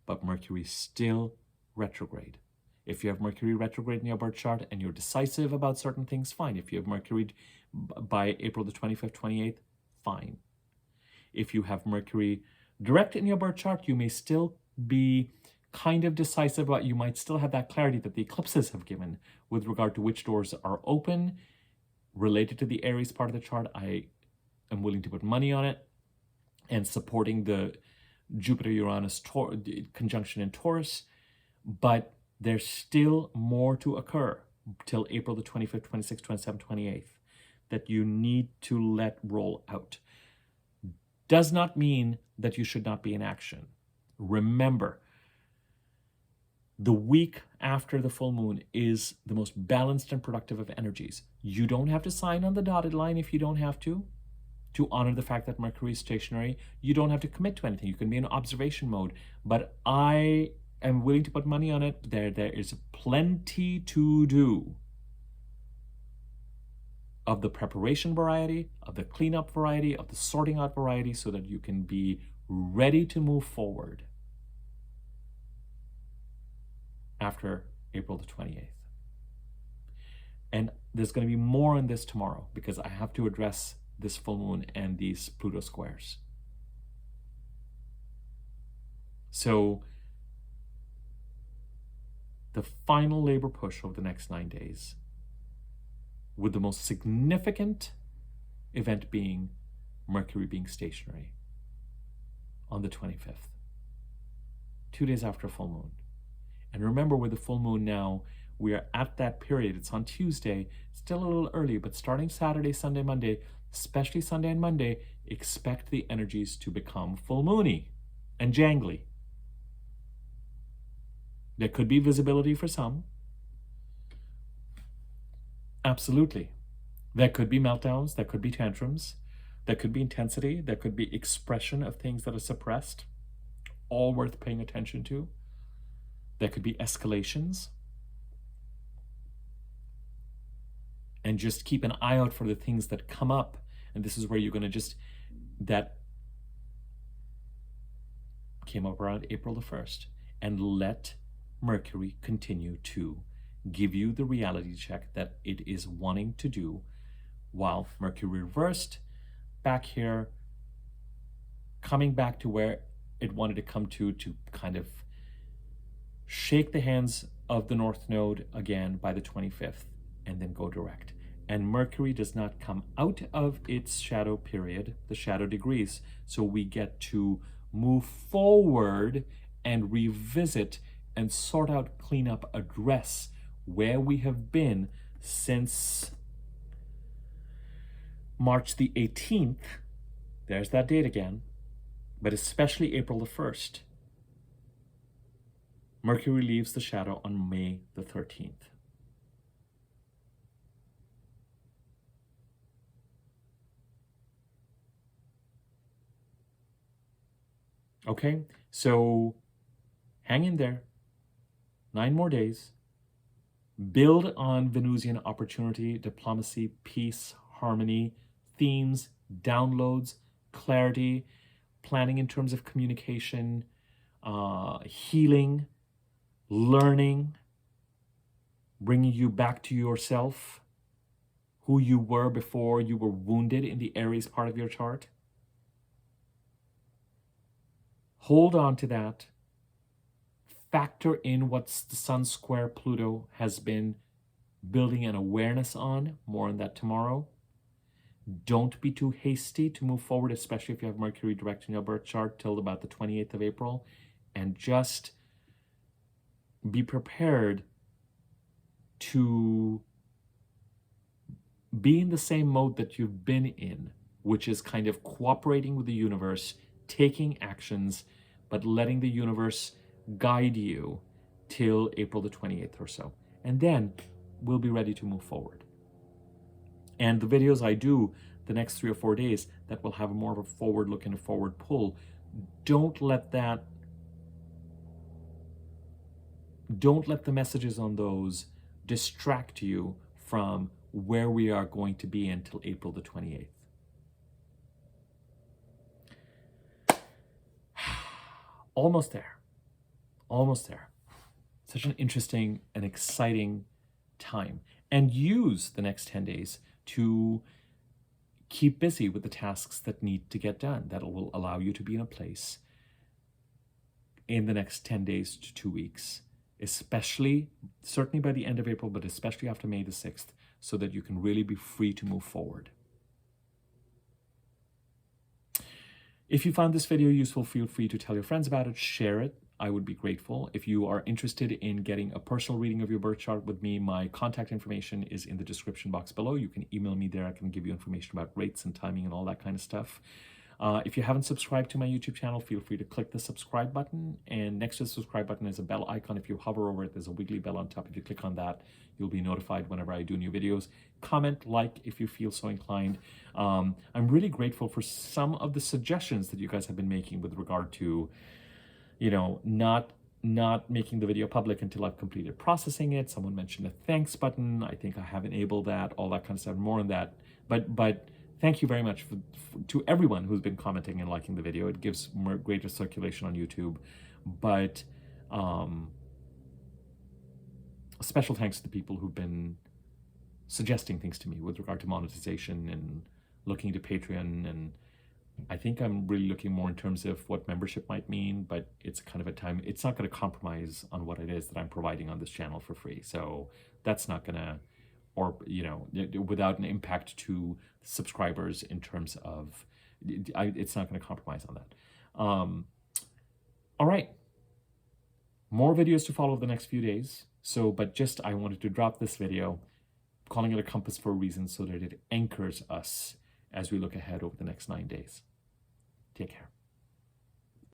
but Mercury's still retrograde. If you have Mercury retrograde in your birth chart and you're decisive about certain things, fine. If you have Mercury by April the 25th, 28th, fine. If you have Mercury direct in your birth chart, you may still be kind of decisive about, you might still have that clarity that the eclipses have given with regard to which doors are open related to the Aries part of the chart. I am willing to put money on it and supporting the Jupiter-Uranus conjunction in Taurus, but there's still more to occur till April the 25th, 26th, 27th, 28th that you need to let roll out. Does not mean that you should not be in action. Remember, the week after the full moon is the most balanced and productive of energies. You don't have to sign on the dotted line if you don't have to honor the fact that Mercury is stationary. You don't have to commit to anything. You can be in observation mode. But I am willing to put money on it. There is plenty to do of the preparation variety, of the cleanup variety, of the sorting out variety, so that you can be ready to move forward after April the 28th. And there's going to be more on this tomorrow because I have to address this full moon and these Pluto squares. So the final labor push over the next 9 days, with the most significant event being Mercury being stationary on the 25th, 2 days after full moon. And remember, with the full moon now, we are at that period. It's on Tuesday, still a little early, but starting Saturday, Sunday, Monday, especially Sunday and Monday, expect the energies to become full moony and jangly. There could be visibility for some. Absolutely. There could be meltdowns, there could be tantrums, there could be intensity, there could be expression of things that are suppressed, all worth paying attention to. There could be escalations. And just keep an eye out for the things that come up. And this is where you're going to that came up around April the 1st. And let Mercury continue to give you the reality check that it is wanting to do, while Mercury reversed back here, coming back to where it wanted to come to kind of shake the hands of the North Node again by the 25th and then go direct. And Mercury does not come out of its shadow period, the shadow degrees, so we get to move forward and revisit and sort out, clean up, address where we have been since March the 18th. There's that date again, but especially April the 1st. Mercury leaves the shadow on May the 13th. Okay, so hang in there. 9 more days. Build on Venusian opportunity, diplomacy, peace, harmony, themes, downloads, clarity, planning in terms of communication, healing, learning, bringing you back to yourself, who you were before you were wounded in the Aries part of your chart. Hold on to that. Factor in what the Sun square Pluto has been building an awareness on. More on that tomorrow. Don't be too hasty to move forward, especially if you have Mercury direct in your birth chart till about the 28th of April. And just be prepared to be in the same mode that you've been in, which is kind of cooperating with the universe, taking actions, but letting the universe guide you till April the 28th or so. And then we'll be ready to move forward. And the videos I do the next 3 or 4 days that will have more of a forward look and a forward pull, don't let the messages on those distract you from where we are going to be until April the 28th. Almost there. Almost there. Such an interesting and exciting time. And use the next 10 days to keep busy with the tasks that need to get done. That will allow you to be in a place in the next 10 days to 2 weeks, especially, certainly by the end of April, but especially after May the 6th, so that you can really be free to move forward. If you found this video useful, feel free to tell your friends about it, share it. I would be grateful. If you are interested in getting a personal reading of your birth chart with me, my contact information is in the description box below. You can email me there. I can give you information about rates and timing and all that kind of stuff. If you haven't subscribed to my YouTube channel, feel free to click the subscribe button. And next to the subscribe button is a bell icon. If you hover over it, there's a wiggly bell on top. If you click on that, you'll be notified whenever I do new videos. Comment, like, if you feel so inclined. I'm really grateful for some of the suggestions that you guys have been making with regard to, you know, not making the video public until I've completed processing it. Someone mentioned a thanks button. I think I have enabled that, all that kind of stuff, more on that. But thank you very much to everyone who's been commenting and liking the video. It gives more greater circulation on YouTube. But special thanks to the people who've been suggesting things to me with regard to monetization and looking to Patreon. And I think I'm really looking more in terms of what membership might mean, but it's kind of a time, it's not going to compromise on what it is that I'm providing on this channel for free. So that's not going to, or, you know, without an impact to subscribers in terms of, it's not going to compromise on that. All right. More videos to follow the next few days. So, but just, I wanted to drop this video, calling it a compass for a reason, so that it anchors us as we look ahead over the next 9 days. Take care.